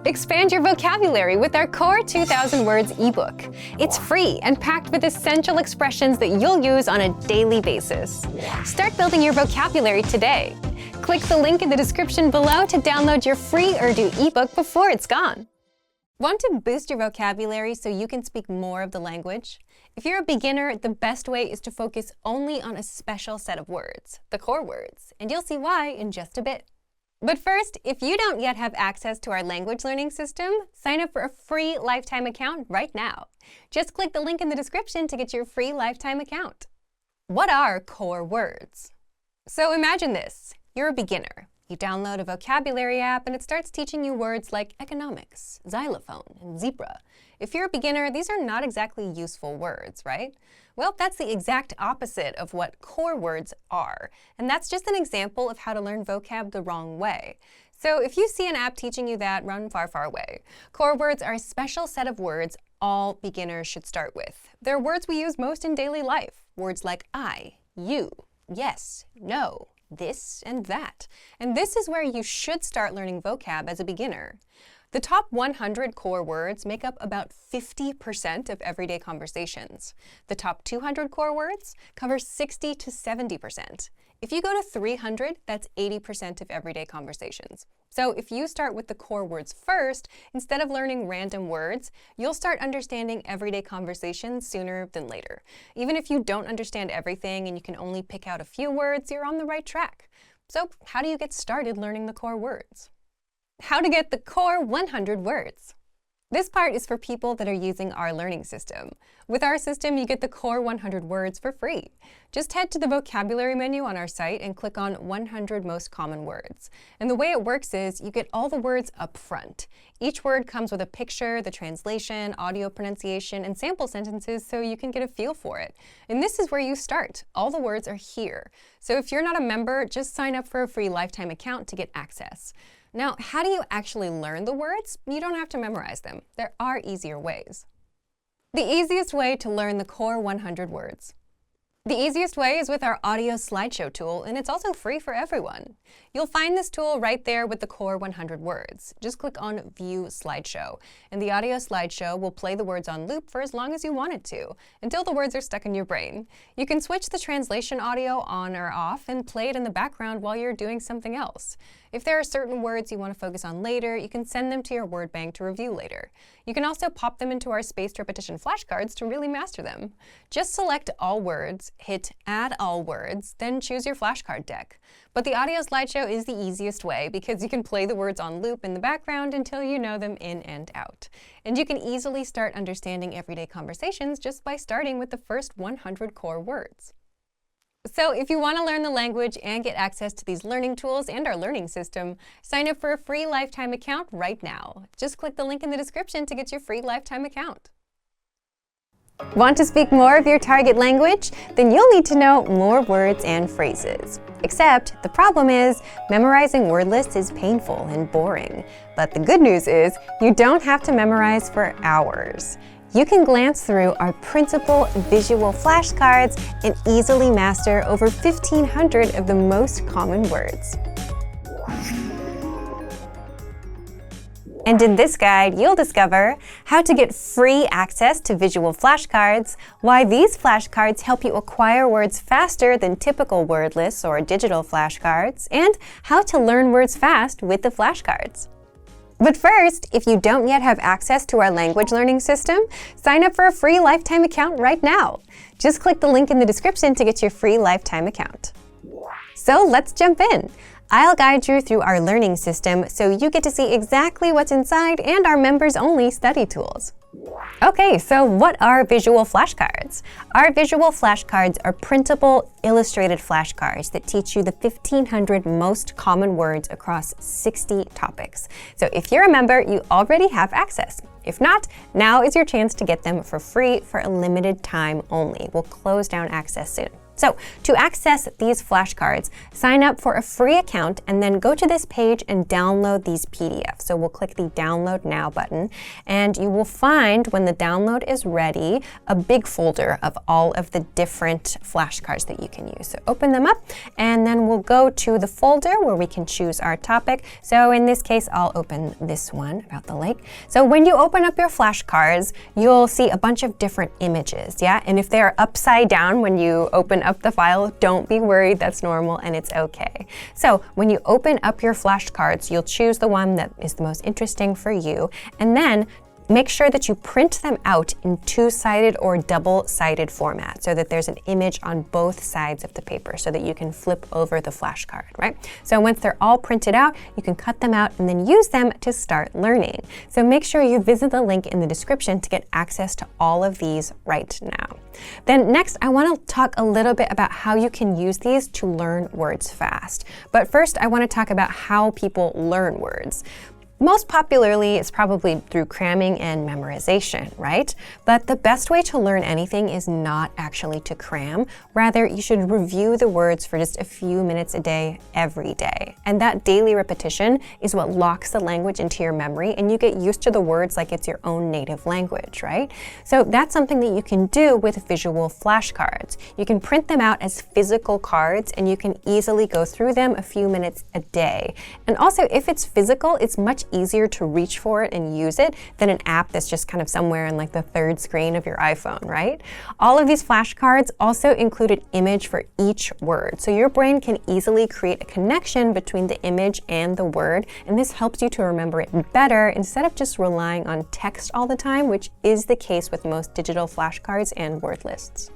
Expand your vocabulary with our Core 2000 Words ebook. It's free and packed with essential expressions that you'll use on a daily basis. Start building your vocabulary today. Click the link in the description below to download your free Urdu ebook before it's gone. Want to boost your vocabulary so you can speak more of the language? If you're a beginner, the best way is to focus only on a special set of words, the core words, and you'll see why in just a bit. But first, if you don't yet have access to our language learning system, sign up for a free lifetime account right now. Just click the link in the description to get your free lifetime account. What are core words? So imagine this. You're a beginner. You download a vocabulary app and it starts teaching you words like economics, xylophone, and zebra. If you're a beginner, these are not exactly useful words, right? Well, that's the exact opposite of what core words are. And that's just an example of how to learn vocab the wrong way. So if you see an app teaching you that, run far, far away. Core words are a special set of words all beginners should start with. They're words we use most in daily life. Words like I, you, yes, no, this, and that. And this is where you should start learning vocab as a beginner. The top 100 core words make up about 50% of everyday conversations. The top 200 core words cover 60 to 70%. If you go to 300, that's 80% of everyday conversations. So if you start with the core words first, instead of learning random words, you'll start understanding everyday conversations sooner than later. Even if you don't understand everything and you can only pick out a few words, you're on the right track. So how do you get started learning the core words? How to get the core 100 words. This part is for people that are using our learning system. With our system, you get the core 100 words for free. Just head to the vocabulary menu on our site and click on 100 most common words. And the way it works is you get all the words up front. Each word comes with a picture, the translation, audio pronunciation, and sample sentences so you can get a feel for it. And this is where you start. All the words are here. So if you're not a member, just sign up for a free lifetime account to get access. Now, how do you actually learn the words? You don't have to memorize them. There are easier ways. The easiest way to learn the core 100 words. The easiest way is with our audio slideshow tool, and it's also free for everyone. You'll find this tool right there with the core 100 words. Just click on View Slideshow, and the audio slideshow will play the words on loop for as long as you want it to, until the words are stuck in your brain. You can switch the translation audio on or off and play it in the background while you're doing something else. If there are certain words you want to focus on later, you can send them to your word bank to review later. You can also pop them into our spaced repetition flashcards to really master them. Just select all words, hit Add All Words, then choose your flashcard deck. But the audio slideshow is the easiest way because you can play the words on loop in the background until you know them in and out. And you can easily start understanding everyday conversations just by starting with the first 100 core words. So if you want to learn the language and get access to these learning tools and our learning system, sign up for a free lifetime account right now. Just click the link in the description to get your free lifetime account. Want to speak more of your target language? Then you'll need to know more words and phrases. Except the problem is, memorizing word lists is painful and boring. But the good news is, you don't have to memorize for hours. You can glance through our printable visual flashcards and easily master over 1,500 of the most common words. And in this guide, you'll discover how to get free access to visual flashcards, why these flashcards help you acquire words faster than typical word lists or digital flashcards, and how to learn words fast with the flashcards. But first, if you don't yet have access to our language learning system, sign up for a free lifetime account right now. Just click the link in the description to get your free lifetime account. So let's jump in. I'll guide you through our learning system so you get to see exactly what's inside and our members-only study tools. Okay, so what are visual flashcards? Our visual flashcards are printable, illustrated flashcards that teach you the 1,500 most common words across 60 topics. So if you're a member, you already have access. If not, now is your chance to get them for free for a limited time only. We'll close down access soon. So to access these flashcards, sign up for a free account and then go to this page and download these PDFs. So we'll click the Download Now button, and you will find when the download is ready, a big folder of all of the different flashcards that you can use. So open them up, and then we'll go to the folder where we can choose our topic. So in this case, I'll open this one about the lake. So when you open up your flashcards, you'll see a bunch of different images, yeah? And if they're upside down when you open up the file, don't be worried, that's normal and it's okay. So when you open up your flashcards, you'll choose the one that is the most interesting for you, and then make sure that you print them out in two-sided or double-sided format so that there's an image on both sides of the paper so that you can flip over the flashcard, right? So once they're all printed out, you can cut them out and then use them to start learning. So make sure you visit the link in the description to get access to all of these right now. Then next, I want to talk a little bit about how you can use these to learn words fast. But first, I want to talk about how people learn words. Most popularly, it's probably through cramming and memorization, right? But the best way to learn anything is not actually to cram. Rather, you should review the words for just a few minutes a day, every day. And that daily repetition is what locks the language into your memory, and you get used to the words like it's your own native language, right? So that's something that you can do with visual flashcards. You can print them out as physical cards, and you can easily go through them a few minutes a day. And also, if it's physical, it's much easier to reach for it and use it than an app that's just kind of somewhere in like the third screen of your iPhone, right? All of these flashcards also include an image for each word. So your brain can easily create a connection between the image and the word, and this helps you to remember it better instead of just relying on text all the time, which is the case with most digital flashcards and word lists.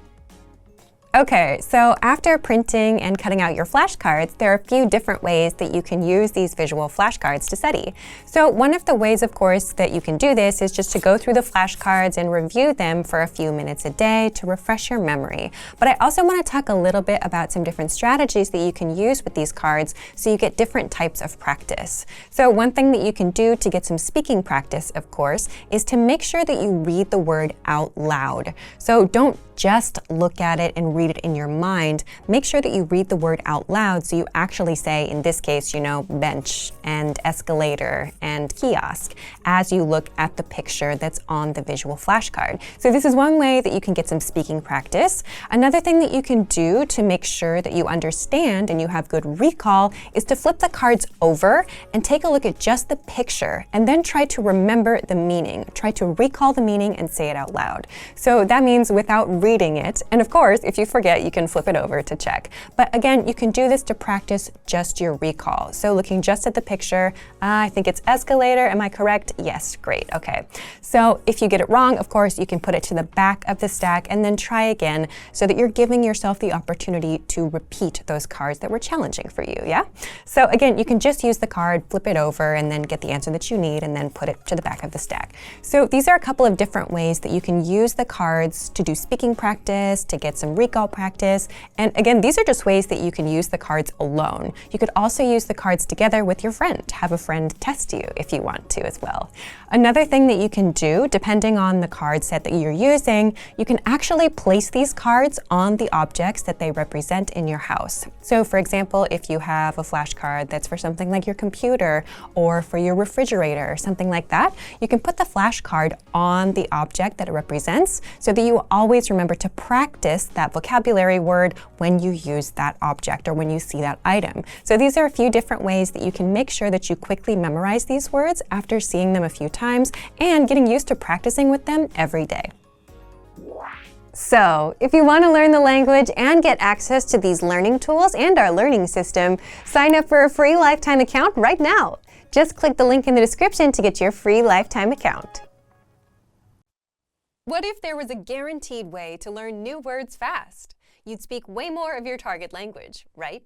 Okay, so after printing and cutting out your flashcards, there are a few different ways that you can use these visual flashcards to study. So one of the ways, of course, that you can do this is just to go through the flashcards and review them for a few minutes a day to refresh your memory. But I also want to talk a little bit about some different strategies that you can use with these cards so you get different types of practice. So one thing that you can do to get some speaking practice, of course, is to make sure that you read the word out loud. So don't just look at it and read it in your mind. Make sure that you read the word out loud so you actually say, in this case, you know, bench and escalator and kiosk as you look at the picture that's on the visual flashcard. So this is one way that you can get some speaking practice. Another thing that you can do to make sure that you understand and you have good recall is to flip the cards over and take a look at just the picture and then try to remember the meaning. Try to recall the meaning and say it out loud. So that means without reading it, and of course, if you forget, you can flip it over to check. But again, you can do this to practice just your recall. So looking just at the picture, I think it's escalator, am I correct? Yes, great, okay. So if you get it wrong, of course, you can put it to the back of the stack and then try again so that you're giving yourself the opportunity to repeat those cards that were challenging for you, yeah? So again, you can just use the card, flip it over, and then get the answer that you need and then put it to the back of the stack. So these are a couple of different ways that you can use the cards to do speaking practice, to get some recall practice. And again, these are just ways that you can use the cards alone. You could also use the cards together with your friend. Have a friend test you if you want to as well. Another thing that you can do, depending on the card set that you're using, you can actually place these cards on the objects that they represent in your house. So for example, if you have a flashcard that's for something like your computer or for your refrigerator or something like that, you can put the flashcard on the object that it represents so that you always remember to practice that vocabulary word when you use that object or when you see that item. So these are a few different ways that you can make sure that you quickly memorize these words after seeing them a few times and getting used to practicing with them every day. So, if you want to learn the language and get access to these learning tools and our learning system, sign up for a free lifetime account right now. Just click the link in the description to get your free lifetime account. What if there was a guaranteed way to learn new words fast? You'd speak way more of your target language, right?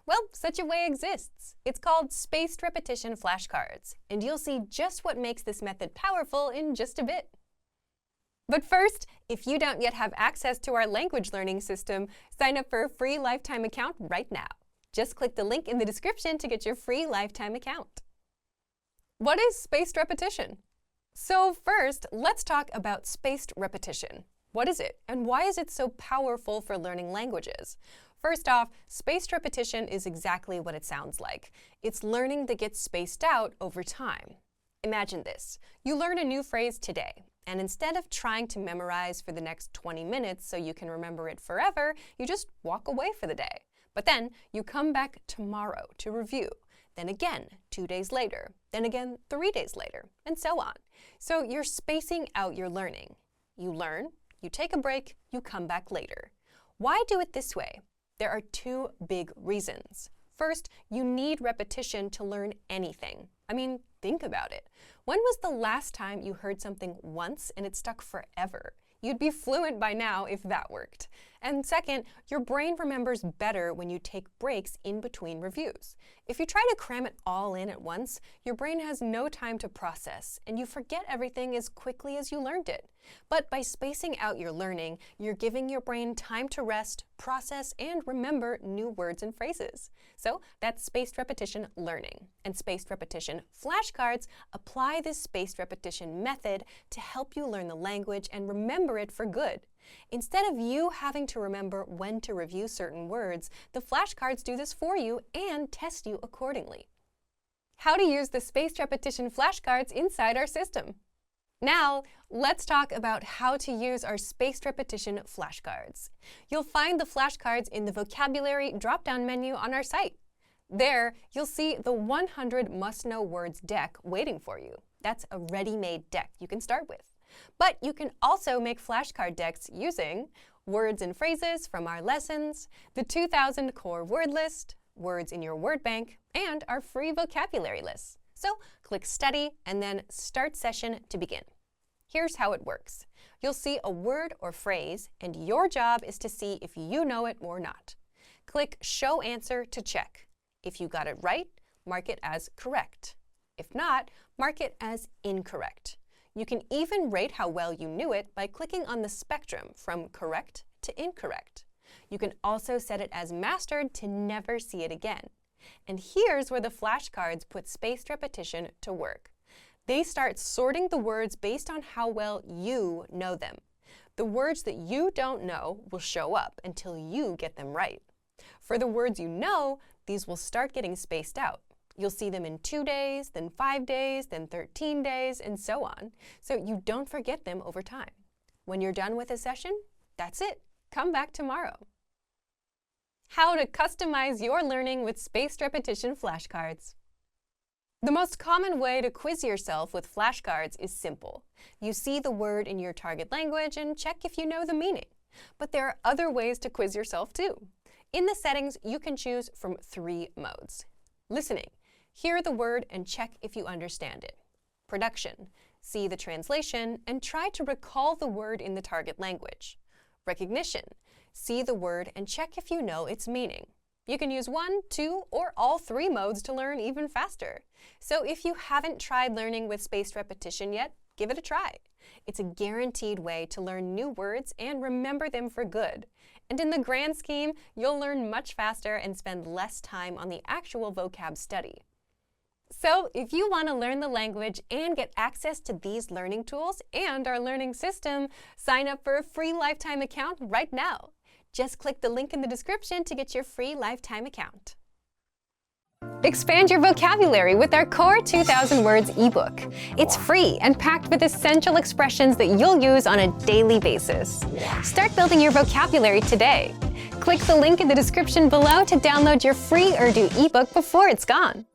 Well, such a way exists. It's called spaced repetition flashcards, and you'll see just what makes this method powerful in just a bit. But first, if you don't yet have access to our language learning system, sign up for a free lifetime account right now. Just click the link in the description to get your free lifetime account. What is spaced repetition? So first, let's talk about spaced repetition. What is it, and why is it so powerful for learning languages? First off, spaced repetition is exactly what it sounds like. It's learning that gets spaced out over time. Imagine this. You learn a new phrase today, and instead of trying to memorize for the next 20 minutes so you can remember it forever, you just walk away for the day. But then you come back tomorrow to review, then again 2 days later, then again 3 days later, and so on. So you're spacing out your learning. You learn, you take a break, you come back later. Why do it this way? There are two big reasons. First, you need repetition to learn anything. I mean, think about it. When was the last time you heard something once and it stuck forever? You'd be fluent by now if that worked. And second, your brain remembers better when you take breaks in between reviews. If you try to cram it all in at once, your brain has no time to process, and you forget everything as quickly as you learned it. But by spacing out your learning, you're giving your brain time to rest, process, and remember new words and phrases. So that's spaced repetition learning. And spaced repetition flashcards apply this spaced repetition method to help you learn the language and remember it for good. Instead of you having to remember when to review certain words, the flashcards do this for you and test you accordingly. How to use the spaced repetition flashcards inside our system. Now, let's talk about how to use our spaced repetition flashcards. You'll find the flashcards in the vocabulary drop-down menu on our site. There, you'll see the 100 must-know words deck waiting for you. That's a ready-made deck you can start with. But you can also make flashcard decks using words and phrases from our lessons, the 2000 core word list, words in your word bank, and our free vocabulary lists. So click Study and then Start Session to begin. Here's how it works. You'll see a word or phrase, and your job is to see if you know it or not. Click Show Answer to check. If you got it right, mark it as correct. If not, mark it as incorrect. You can even rate how well you knew it by clicking on the spectrum from correct to incorrect. You can also set it as mastered to never see it again. And here's where the flashcards put spaced repetition to work. They start sorting the words based on how well you know them. The words that you don't know will show up until you get them right. For the words you know, these will start getting spaced out. You'll see them in 2 days, then 5 days, then 13 days, and so on, so you don't forget them over time. When you're done with a session, that's it. Come back tomorrow. How to customize your learning with spaced repetition flashcards. The most common way to quiz yourself with flashcards is simple. You see the word in your target language and check if you know the meaning. But there are other ways to quiz yourself too. In the settings, you can choose from 3 modes. Listening. Hear the word and check if you understand it. Production. See the translation and try to recall the word in the target language. Recognition. See the word and check if you know its meaning. You can use 1, 2, or all 3 modes to learn even faster. So if you haven't tried learning with spaced repetition yet, give it a try. It's a guaranteed way to learn new words and remember them for good. And in the grand scheme, you'll learn much faster and spend less time on the actual vocab study. So if you want to learn the language and get access to these learning tools and our learning system, sign up for a free lifetime account right now. Just click the link in the description to get your free lifetime account. Expand your vocabulary with our Core 2000 Words ebook. It's free and packed with essential expressions that you'll use on a daily basis. Start building your vocabulary today. Click the link in the description below to download your free Urdu ebook before it's gone.